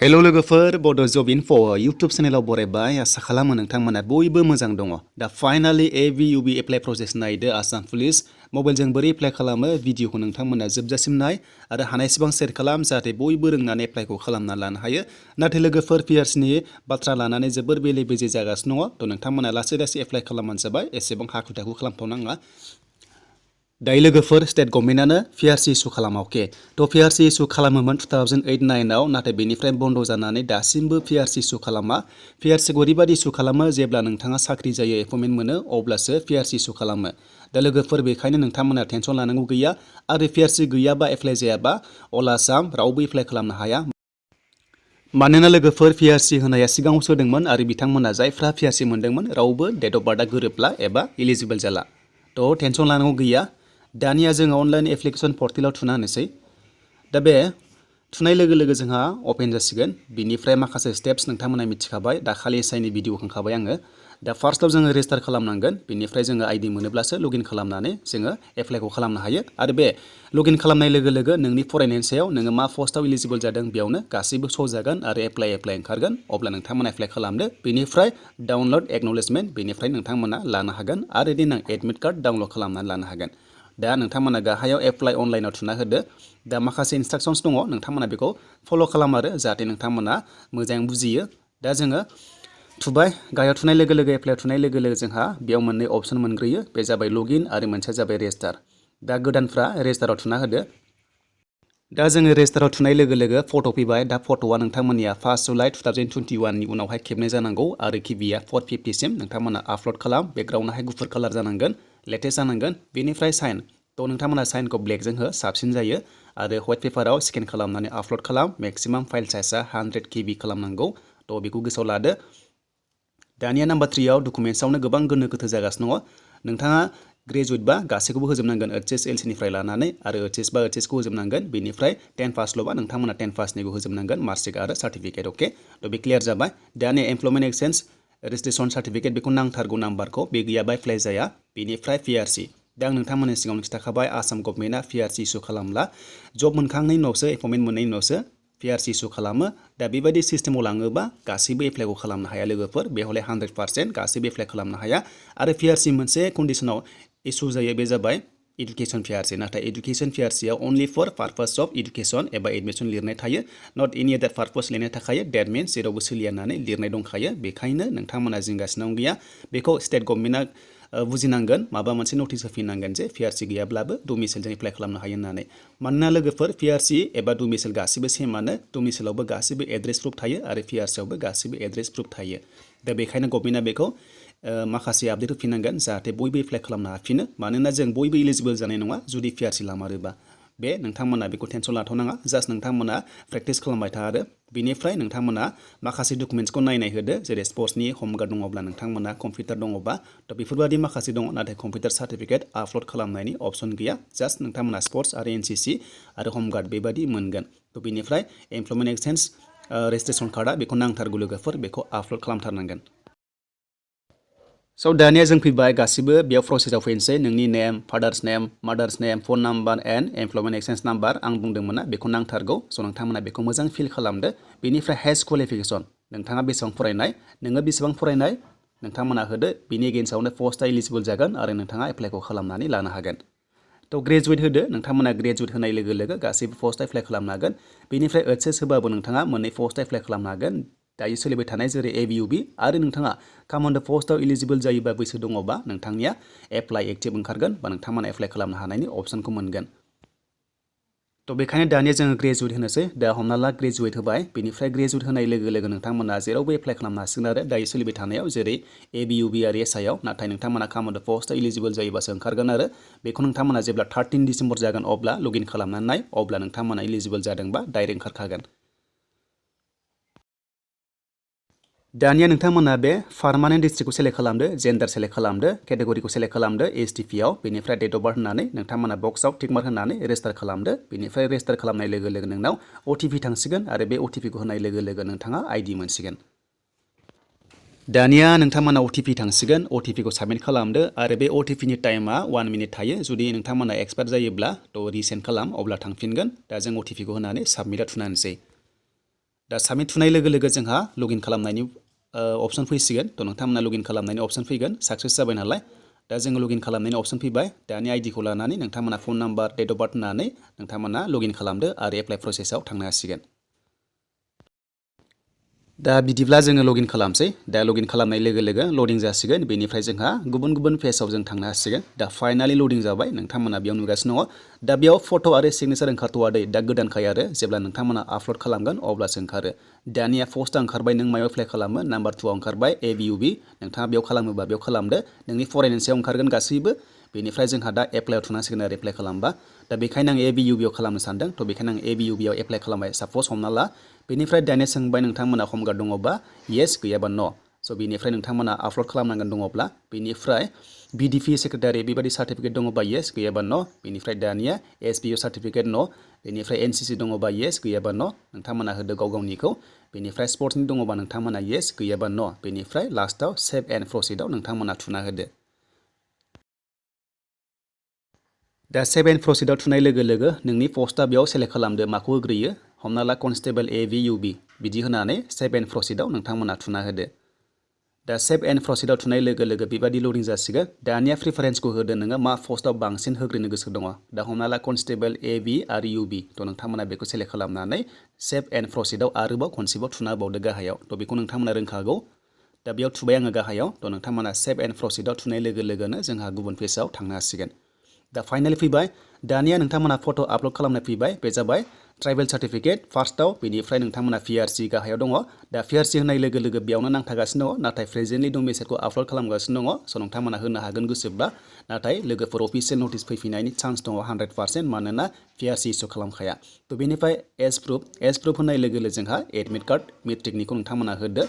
hello लोगोफोर बड' जब enough' YouTube चेनेलाव बरायबाय आसा खालामो नोंथांमोना बयबो मोजां दङ दा फाइनालि AVUB एप्लाइ प्रसेस नायदो आसाम पुलिस मबाइलजों बोरै एप्लाइ खालामो भिडिअखौ नोंथांमोना जोबजासिम नाय आरो हानायसेबां शेयार खालाम जाहाथे बयबो रोंनानै एप्लाइखौ खालामना लानो हायो नाथाय लोगोफोर पिआरसिनि बाथ्रा लानानै जोबोर बेले बेजे जागासिनो दङ थ' नोंथांमोना लासै लासै एप्लाइ खालामबानो जाबाय एसेबां हाखु दाखु खालामथ'नाङा दायो लोगोफोर स्टेट गभर्नमेन्टआनो पिआरसि इस्यु खालामाखै थ' पिआरसि इस्यु खालामोमोन 2008-9 आव नाथाय बेनिफ्राय बन्द जानानै दासिमबो पिआरसि इस्यु खालामा पिआरसिखौ ओरैबायदि इस्यु खालामो जेब्ला नोंथाङा साख्रि जायो एपइन्टमेन्ट मोनो अब्लासो पिआरसि इस्यु खालामो दा लोगोफोर बेखायनो नोंथांमोना टेनसन लानांगौ गैया आरो पिआरसि गैयाबा एप्लाइ जायाबा अल आसाम रावबो एप्लाइ खालामनो हाया मानोना लोगोफोर पिआरसि होनाया सिगाङाव सोदोंमोन आरो बिथांमोना जायफ्रा पिआरसि मोनदोंमोन रावबो डेट अफ बार्थआ गोरोबला एबा इलिजिबल जाला थ' टेनसन लानांगौ गैया दानिया जोङो अनलाइन एप्लिकेसन पर्टेलाव थुना होनोसै दा बे थुनाय लोगो लोगो जोंहा अपेन जासिगोन बिनिफ्राय माखासे स्टेप्स नोंथांमोना मिथिखाबाय दाखालि एसआइनि भिडिअ होखांखाबाय आङो दा फार्स्टआव जोङो रेजिस्टार खालामनांगोन बिनिफ्राय जोङो आइडि मोनोब्लासो लगइन खालामनानै जोङो एप्लाइखौ खालामनो हायो आरो बे लगइन खालामनाय लोगो लोगो नोंनि फरायनायनि सायाव नोङो मा पस्टआव इलिजिबल जादों बेयावनो गासैबो शो जागोन आरो एप्लाइ ओंखारगोन अब्ला नोंथांमोना एप्लाइ खालामदो बेनिफ्राय डाउनलड एक्न'लेजमेन्ट बेनिफ्राय नोंथांमोना लानो हागोन आरो देनां एडमिट कार्ड डाउनलड खालामनानै लानो हागोन दा नोंथांमोना गाहायाव एप्लाइ अनलाइनाव थुना होदो दा माखासे इनस्ट्राक्शन्स दङ नोंथांमोना बेखौ फल' खालाम आरो जाहाथे नोंथांमोना मोजां बुजियो दा जोङो थुबाय गाहायाव थुनाय लोगो लोगो एप्लाइ थुनाय लोगो लोगो जोंहा बेयाव मोननै अपसन मोनग्रोयो बे जाबाय लगइन आरो मोनसेया जाबाय रेजिस्टार दा गोदानफ्रा रेजिस्टाराव थुना होदो दा जोङो रेजिस्टाराव थुनाय लोगो लोगो फट' फैबाय दा फट'आ नोंथांमोननिया 1 जुलाइ 2021 नि उनावहाय खेबनाय जानांगौ आरो किबिया 450 सिम नोंथांमोना आपल'ड खालाम बेकग्राउन्डआहाय गुफुर कालार जानांगोन लेटेस्ट जानांगोन बेनिफ्राय साइन थ' नोंथांमोना साइनखौ ब्लेकजों हो साबसिन जायो आरो व्हाइट पेपाराव स्केन खालामनानै आपल'ड खालाम मेक्सिमाम फाइल साइजआ 100 KB खालामनांगौ थ' बेखौ गोसोआव लादो दानिया नाम्बार 3 आव डकुमेन्ट्सआवनो गोबां गोनो गोथो जागासिनो दङ नोंथाङा ग्रेजुवेट बा गासैखौबो होजोबनांगोन ओइचएस एलसिनिफ्राय लानानै आरो ओइचएस बा ओइचएसखौ होजोबनांगोन बेनिफ्राय 10 पासल'बा नोंथांमोना 10 पासनिखौ होजोबनांगोन मार्कशीट आरो सार्टिफिकेट अके थ' बे क्लियार जाबाय दानिया एमप्लयमेन्ट एक्सचेन्ज रेजिस्ट्रेसन सार्टिफिकेट बेखौ नांथारगौ नाम्बारखौ बे गैयाबा एप्लाइ जाया बेनिफ्राय पिआरसि दा आं नोंथांमोननि सिगाङाव खिथाखाबाय आसाम गभर्नमेन्टआ पिआरसि इस्यु खालामला जब मोनखांनायनि उनावसो एपइन्टमेन्ट मोननायनि उनावसो पिआरसि इस्यु खालामो दा बेबायदि सिस्टेमाव लाङोबा गासैबो एप्लाइखौ खालामनो हाया लोगोफोर बेवहाय 100% गासैबो एप्लाइ खालामनो हाया आरो पिआरसि मोनसे कन्डिसनाव इस्यु जायो बे जाबाय इडुकेसन पिआरसि नाथाय इडुकेसन पिआरसियाव अनलि फर पार्पस अफ इडुकेसन एबा एडमिसन लिरनाय थायो नट एनि आदार पार्पस लिरनाय थाखायो डेट मिन्स जेरावबो सोलिया होननानै लिरनाय दंखायो बेखायनो नोंथांमोना जिंगासिनांगौ गैया बेखौ स्टेट गभर्नमेन्टआ बुजिनांगोन माबा मोनसे नटिस होफिननांगोन जे पिआरसि गैयाब्लाबो डमिसाइलजों एप्लाइ खालामनो हायो होननानै मानोना लोगोफोर पिआरसि एबा डमिसाइल गासिबो सेमानो डमिसाइलावबो गासिबो एड्रेस प्रुफ थायो आरो पिआरसियावबो गासिबो एड्रेस प्रुफ थायो दा बेखायनो गभर्नमेन्टआ बेखौ माखासे आपडेट होफिननांगोन जाहाथे बयबो एप्लाइ खालामनो हाफिनो मानोना जों बयबो इलिजिबल जानाय नङा जुदि पिआरसि लामारोबा बे नोंथांमोना बेखौ टेनसन लाथ'नाङा जास्ट नोंथांमोना प्रेक्टिस खालामबाय था आरो बेनिफ्राय नोंथांमोना माखासे डकुमेन्ट्सखौ नायनाय होदो जेरै स्पर्ट्सनि हमगार्ड दङब्ला नोंथांमोना कम्पिउटार दङबा थ' बेफोरबायदि माखासे दङ नाथाय कम्पिउटार सार्टिफिकेट आपल'ड खालामनायनि अपसन गैया जास्ट नोंथांमोना स्पर्ट्स आरो एनसिसि आरो हमगार्ड बेबायदि मोनगोन थ' बेनिफ्राय एमप्लयमेन्ट एक्सचेन्ज रेजिस्ट्रेसन कार्डआ बेखौ नांथारगौ लोगोफोर बेखौ आपल'ड खालामथारनांगोन स' दानिया जों फैबाय गासिबो बेयाव प्रसेसआव फैनोसै नोंनि name father's name mother's name phone number and employment exchange number आं बुंदोंमोन ना बेखौ नांथारगौ स' नोंथांमोना बेखौ मोजां फिल खालामदो बेनिफ्राय हाइस्ट क्वालिफिकेसन नोंथाङा बेसेबां फरायनाय नोङो बेसेबां फरायनाय नोंथांमोना होदो बिनि एगेन्स्टआवनो पस्टआ इलिजिबल जागोन आरो नोंथाङा एप्लाइखौ खालामनानै लानो हागोन थ' ग्रेजुवेट होदो नोंथांमोना ग्रेजुवेट होनाय लोगो लोगो गासैबो पस्ट एप्लाइ खालामनो हागोन बेनिफ्राय ओइचएस होबाबो नोंथाङा मोननै पस्ट एप्लाइ खालामनो हागोन दायो सोलिबाय थानाय जेरै AVUB आरो नोंथाङा कमान्ड' पस्टआव इलिजिबल जायोबा बैसो दङबा नोंथांनिया एप्लाइ एक्टिभ ओंखारगोन बा नोंथांमोना एप्लाइ खालामनो हानायनि अपसनखौ मोनगोन थ' बेखायनो दानिया जोङो ग्रेजुवेट होनोसै दा हमना ला ग्रेजुवेट होबाय बेनिफ्राय ग्रेजुवेट होनाय लोगो लोगो नोंथांमोना जेरावबो एप्लाइ खालामनो हासिगोन आरो दायो सोलिबाय थानायाव जेरै AVUB आरो SIआव नाथाय नोंथांमोना कमान्ड' पस्टआव इलिजिबल जायोबासो ओंखारगोन आरो बेखौ नोंथांमोना जेब्ला 13 डिसेम्बर जागोन अब्ला लगइन खालामनानै नाय अब्ला नोंथांमोना इलिजिबल जादोंबा डाइरेक्ट ओंखारखागोन दानिया नोंथांमोना बे पार्मानेन्ट डिस्ट्रिक्टखौ सेलेक्ट खालामदो जेन्डार सेलेक्ट खालामदो केटेगरिखौ सेलेक्ट खालामदो STPआव बेनिफ्राय डेट अफ बार्थ होनानै नोंथांमोना बक्सआव टिक मार्क होनानै रेजिस्टार खालामदो बेनिफ्राय रेजिस्टार खालामनाय लोगो लोगो नोंनाव OTP थांसिगोन आरो बे OTPखौ होनाय लोगो लोगो नोंथाङा ID मोनसिगोन दानिया नोंथांमोना OTP थांसिगोन OTPखौ साबमिट खालामदो आरो बे OTPनि टाइमा 1 मिनिट थायो जुदि नोंथांमोना एक्सपायार जायोब्ला थ' रिसेन्ड खालाम अब्ला थांफिनगोन दा जों OTPखौ होनानै साबमिटआव थुना होनोसै दा साबमिट थुनाय लोगो लोगो जोंहा लगिन खालामनायनि अपसन फैसिगोन थ' नोंथांमोना लगिन खालामनायनि अपसन फैगोन साक्सेस जाबाय नालाय दा जोङो लगिन खालामनायनि अपसन फैबाय दानि आइडिखौ लानानै नोंथांमोना phone number date of birth होनानै नोंथांमोना लगिन खालामदो आरो एप्लाइ प्रसेसआव थांनो हासिगोन दा बिदिब्ला जोङो लगिन खालामसै दा लगिन खालामनाय लोगो लोगो लडिं जासिगोन बेनिफ्राय जोंहा गुबुन गुबुन पेजआव जों थांनो हासिगोन दा फाइनालि लडिं जाबाय नोंथांमोना बेयाव नुगासिनो दङ दा बेयाव फट' आरो सिगनेचार ओंखारथ'वा दै दा गोदानखाय आरो जेब्ला नोंथांमोना आपल'ड खालामगोन अब्लासो ओंखारो दानिया पस्टआ ओंखारबाय नों मायाव एप्लाइ खालामो नाम्बार 2आव ओंखारबाय ABUB नोंथाङा बेयाव खालामोबा बेयाव खालामदो नोंनि फरायनायनि सायाव ओंखारगोन गासैबो बेनिफ्राय जोंहा दा एप्लाइआव थुनांसिगोन आरो एप्लाइ खालामबा दा बेखायनो आं ABUB आव खालामनो सानदों थ' बेखायनो आं ABUB आव एप्लाइ खालामबाय साप'ज हमना ला बेनिफ्राय दानिया सोंबाय नोंथांमोना हम गार्ड दङबा येस गैयाबा न' स' बेनिफ्राय नोंथांमोना आपल'ड खालामनांगोन दङब्ला बेनिफ्राय BDP सेक्रेटारि बेबायदि सार्टिफिकेट दङबा येस गैयाबा न' बेनिफ्राय दानिया SBO सार्टिफिकेट न' बेनिफ्राय NCC दङबा येस गैयाबा न' नोंथांमोना होदो गाव गावनिखौ बेनिफ्राय स्पर्ट्सनि दङबा नोंथांमोना येस गैयाबा न' बेनिफ्राय लास्टआव सेभ एन्ड प्रसिडआव नोंथांमोना थुना होदो दा सेभ एन्ड प्रसिडआव थुनाय लोगो लोगो नोंनि पस्टआ बेयाव सेलेक्ट खालामदो माखौ होग्रोयो हमना ला कनस्टेबल ABUB बिदि होनानै सेभ एन्ड प्रसिडआव नोंथांमोना थुना होदो दा सेभ एन्ड प्रसिडआव थुनाय लोगो लोगो बेबायदि लडिं जासिगोन दानिया प्रिफारेन्सखौ होदो नोङो मा पस्टआव बांसिन होग्रोनो गोसो दङ दा हमना ला कनस्टेबल AB आरो UB थ' नोंथांमोना बेखौ सेलेक्ट खालामनानै सेभ एन्ड प्रसिडआव आरोबाव खनसेबाव थुना होबावदो गाहायाव थ' बेखौ नोंथांमोना रोंखागौ दा बेयाव थुबाय आङो गाहायाव थ' नोंथांमोना सेभ एन्ड प्रसिडआव थुनाय लोगो लोगोनो जोंहा गुबुन पेजआव थांनो हासिगोन दा फाइनालि फैबाय दानिया नोंथांमोना फट' आपल'ड खालामनाय फैबाय बे जाबाय ट्राइबेल सार्टिफिकेट फार्स्टआव बेनिफ्राय नोंथांमोना PRC गाहायाव दङ दा PRC होनाय लोगो लोगो बेयावनो नांथागासिनो दङ नाथाय प्रेजेन्टलि डमिसाइलखौ आपल'ड खालामगासिनो दङ स' नोंथांमोना होनो हागोन गोसोब्ला नाथाय लोगोफोर अफिसियेल नटिस फैफिननायनि चान्स दङ 100% मानोना PRC इस्यु खालामखाया थ' बेनिफ्राय एज प्रुफ होनाय लोगो लोगो जोंहा एडमिट कार्ड मेट्रिकनिखौ नोंथांमोना होदो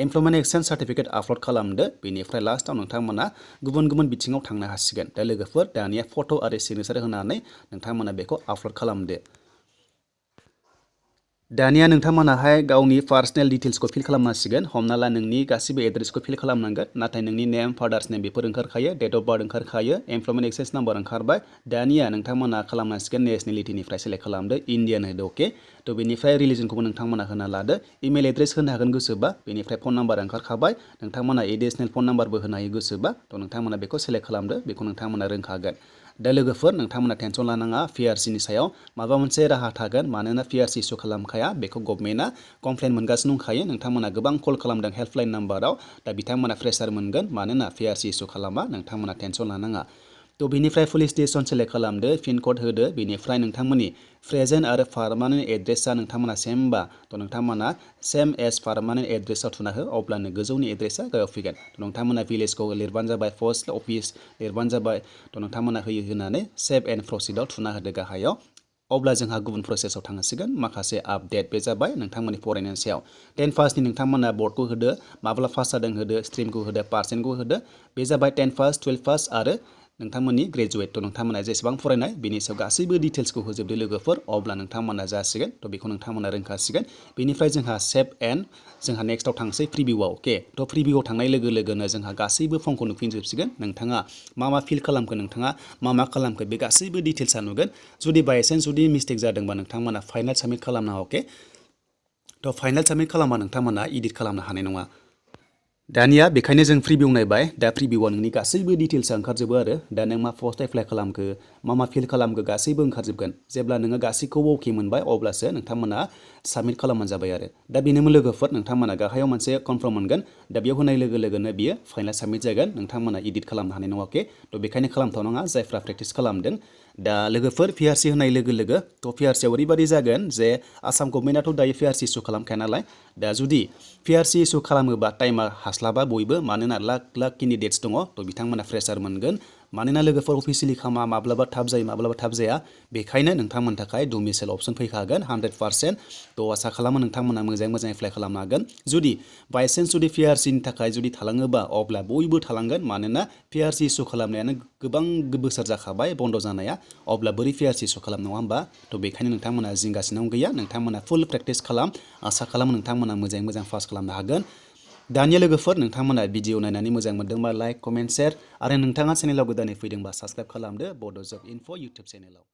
एमप्लयमेन्ट एक्सचेन्ज सार्टिफिकेट आपल'ड खालामदो बेनिफ्राय लास्टआव नोंथांमोना गुबुन गुबुन बिथिङाव थांनो हासिगोन दा लोगोफोर दानिया फट' आरो सिगनेचार होनानै नोंथांमोना बेखौ आपल'ड खालामदो दानिया नोंथांमोनाहाय गावनि पार्सनेल डिटेल्सखौ फिल खालामनांसिगोन हमना ला नोंनि गासिबो एड्रेसखौ फिल खालामनांगोन नाथाय नोंनि नेम फादार्स नेम बेफोर ओंखारखायो डेट अफ बार्थ ओंखारखायो एमप्लयमेन्ट एक्सचेन्ज नाम्बार ओंखारबाय दानिया नोंथांमोना खालामनांसिगोन नेसनेलिटिनिफ्राय सेलेक्ट खालामदो इन्डियान होदो अके थ' बेनिफ्राय रिलिजनखौबो नोंथांमोना होना लादो इमेल एड्रेस होनो हागोन गोसोबा बेनिफ्राय फन नाम्बार ओंखारखाबाय नोंथांमोना एडिसनेल फन नाम्बारबो होनो हायो गोसोबा थ' नोंथांमोना बेखौ सेलेक्ट खालामदो बेखौ नोंथांमोना रोंखागोन दा लोगोफोर नोंथांमोना टेनसन लानाङा PRCनि सायाव माबा मोनसे राहा थागोन मानोना PRC इस्यु खालामखाया बेखौ गभर्नमेन्टआ कमप्लेन मोनगासिनो दंखायो नोंथांमोना गोबां कल खालामदों हेल्पलाइन नाम्बाराव दा बिथांमोना प्रेसार मोनगोन मानोना PRC इस्यु खालामा नोंथांमोना टेनसन लानाङा थ' बेनिफ्राय पुलिस स्टेसन सेलेक्ट खालामदो पिन कड होदो बेनिफ्राय नोंथांमोननि प्रेजेन्ट आरो पारमानेन्ट एड्रेसा नोंथांमोना सेमबा थ' नोंथांमोना सेम एज पारमानेन्ट एड्रेसाव थुना हो अब्लानो गोजौनि एड्रेसा गाहायाव फैगोन नोंथांमोना भिलेजखौ लिरबानो जाबाय पस्ट अफिस लिरबानो जाबाय थ' नोंथांमोना होनानै सेभ एन्ड प्रसिडआव थुना होदो गाहायाव अब्ला जोंहा गुबुन प्रसेसआव थांसिगोन माखासे आपडेट बे जाबाय नोंथांमोननि फरायनायनि सायाव 10 पासनि नोंथांमोना बर्डखौ होदो माब्ला पास जादों होदो स्ट्रिमखौ होदो पार्सेन्टखौ होदो बे जाबाय 10 पास 12 पास आरो नोंथांमोननि ग्रेजुवेट थ' नोंथांमोना जेसेबां फरायनाय बेनि सायाव गासैबो डिटेल्सखौ होजोबदो लोगोफोर अब्ला नोंथांमोना जासिगोन थ' बेखौ नोंथांमोना रोंखासिगोन बेनिफ्राय जोंहा सेभ एन्ड जोंहा नेक्स्टआव थांसै प्रिभिउआव अके थ' प्रिभिउआव थांनाय लोगो लोगोनो जोंहा गासैबो फर्मखौ नुफिनजोबसिगोन नोंथाङा मा फिल खालामखो नोंथाङा मा खालामखो बे गासैबो डिटेल्सआ नुगोन जुदि बायचान्स जुदि मिस्टेक जादोंबा नोंथांमोना फाइनाल साबमिट खालामना अके थ' फाइनाल साबमिट खालामबा नोंथांमोना एडिट खालामनो हानाय नङा दानिया बेखायनो जों प्रिभिउ नायबाय दा प्रिभिउआव नोंनि गासैबो डिटेल्सआ ओंखारजोबो आरो दा नों मा पस्ट एप्लाइ खालामखो मा फिल खालामखो गासैबो ओंखारजोबगोन जेब्ला नोङो गासैखौबो अके मोनबाय अब्लासो नोंथांमोना साबमिट खालामबानो जाबाय आरो दा बेनोमोन लोगोफोर नोंथांमोना गाहायाव मोनसे कनफार्म मोनगोन दा बेयाव होनाय लोगो लोगोनो बियो फाइनाल साबमिट जागोन नोंथांमोना एडिट खालामनो हानाय नङा अके थ' बेखायनो खालामथावनाङा जायफ्रा प्रेक्टिस खालामदों दा लोगोफोर PRC होनाय लोगो लोगो थ' PRCआव ओरैबायदि जागोन जे आसाम गभर्नमेन्टआथ' दायो PRC इस्यु खालामखाया नालाय दा जुदि PRC इस्यु खालामोबा टाइमा हास्लाबा बयबो मानोना लाख केन्डिडेट्स दङ थ' बिथांमोना प्रेसार मोनगोन मानोना लोगोफोर अफिसियेलि खामा माब्लाबा थाब जायो माब्लाबा थाब जाया बेखायनो नोंथांमोननि थाखाय डमिसाइल अपसन फैखागोन 100% थ' आसा खालामो नोंथांमोना मोजाङै एप्लाइ खालामनो हागोन जुदि बायचान्स जुदि PRCनि थाखाय जुदि थालाङोबा अब्ला बयबो थालांगोन मानोना PRC इस्यु खालामनायानो गोबां बोसोर जाखाबाय बन्द' जानाया अब्ला बोरै PRC इस्यु खालाम नङा होमबा थ' बेखायनो नोंथांमोना जिंगासिनांगौ गैया नोंथांमोना फुल प्रेक्टिस खालाम आसा खालामो नोंथांमोना मोजां पास खालामनो हागोन दानिया लोगोफोर नोंथांमोना भिडिअ नायनानै मोजां मोनदोंबा लाइक कमेन्ट शेयार आरो नोंथाङा चेनेलाव गोदानै फैदोंबा साबस्क्राइब खालामदो बड' जब इनफो इउटुब चेनेलाव